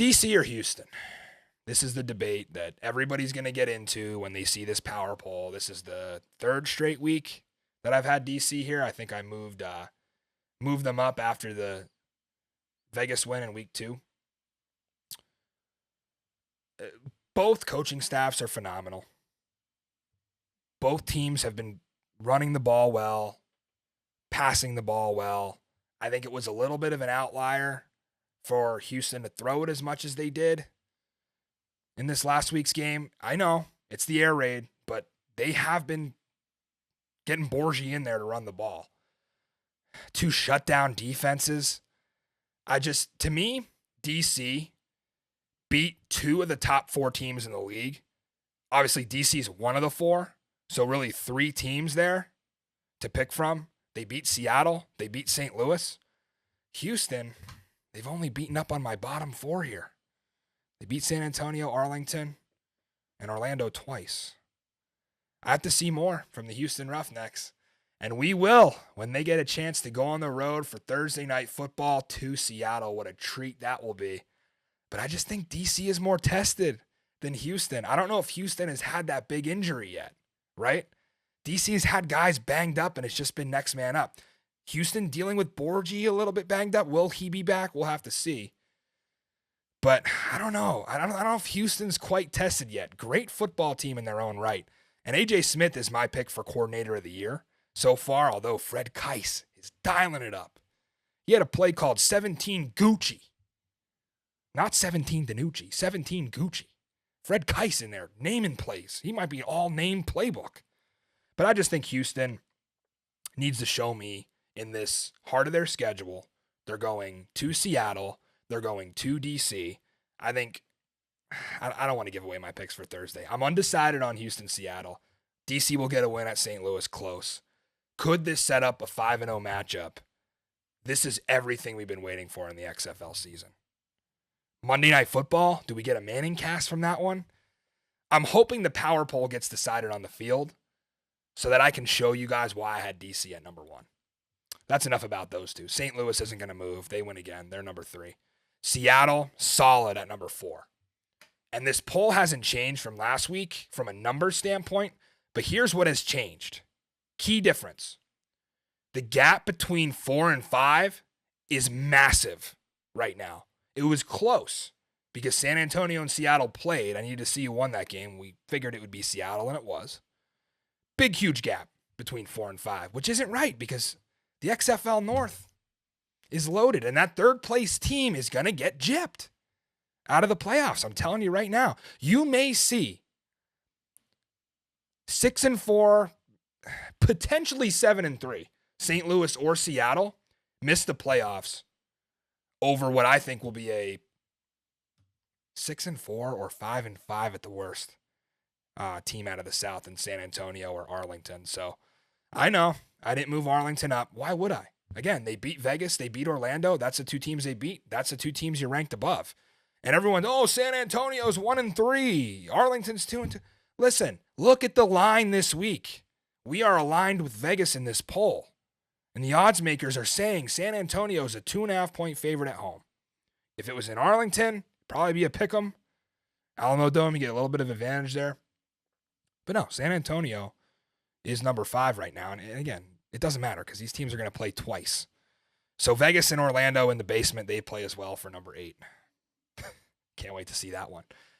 DC or Houston? This is the debate that everybody's going to get into when they see this power poll. This is the third straight week that I've had DC here. I think I moved them up after the Vegas win in week 2. Both coaching staffs are phenomenal. Both teams have been running the ball well, passing the ball well. I think it was a little bit of an outlier for Houston to throw it as much as they did in this last week's game. I know it's the air raid, but they have been getting Borgie in there to run the ball. 2 shutdown defenses. To me, DC beat 2 of the top 4 teams in the league. Obviously, DC is one of the 4, so really 3 teams there to pick from. They beat Seattle. They beat St. Louis. Houston, they've only beaten up on my bottom 4 here. They beat San Antonio, Arlington, and Orlando twice. I have to see more from the Houston Roughnecks, and we will when they get a chance to go on the road for Thursday night football to Seattle. What a treat that will be. But I just think DC is more tested than Houston. I don't know if Houston has had that big injury yet, right? DC has had guys banged up, and it's just been next man up. Houston dealing with Borgie a little bit banged up. Will he be back? We'll have to see. But I don't know. I don't know if Houston's quite tested yet. Great football team in their own right. And A.J. Smith is my pick for coordinator of the year so far, although Fred Keiss is dialing it up. He had a play called 17 Gucci. Not 17 Danucci, 17 Gucci. Fred Keiss in there, naming plays. He might be all name playbook. But I just think Houston needs to show me in this heart of their schedule. They're going to Seattle. They're going to DC. I think, I don't want to give away my picks for Thursday. I'm undecided on Houston, Seattle. DC will get a win at St. Louis close. Could this set up a 5-0 matchup? This is everything we've been waiting for in the XFL season. Monday Night Football, do we get a Manning cast from that one? I'm hoping the power poll gets decided on the field so that I can show you guys why I had DC at number 1. That's enough about those 2. St. Louis isn't going to move. They win again. They're number 3. Seattle, solid at number 4. And this poll hasn't changed from last week from a numbers standpoint, but here's what has changed. Key difference. The gap between 4 and 5 is massive right now. It was close because San Antonio and Seattle played. I needed to see who won that game. We figured it would be Seattle, and it was. Big, huge gap between 4 and 5, which isn't right because the XFL North is loaded, and that third-place team is going to get gypped out of the playoffs. I'm telling you right now. You may see 6-4, potentially 7-3, St. Louis or Seattle miss the playoffs over what I think will be a 6-4 or 5-5 at the worst team out of the South in San Antonio or Arlington. So I know I didn't move Arlington up. Why would I? Again, they beat Vegas. They beat Orlando. That's the 2 teams they beat. That's the 2 teams you ranked above. And everyone, San Antonio's 1-3. Arlington's 2-2. Listen, look at the line this week. We are aligned with Vegas in this poll. And the odds makers are saying San Antonio is a 2.5-point favorite at home. If it was in Arlington, probably be a pick 'em. Alamo Dome, you get a little bit of advantage there. But no, San Antonio is number 5 right now. And again, it doesn't matter because these teams are going to play twice. So Vegas and Orlando in the basement, they play as well for number 8. Can't wait to see that one.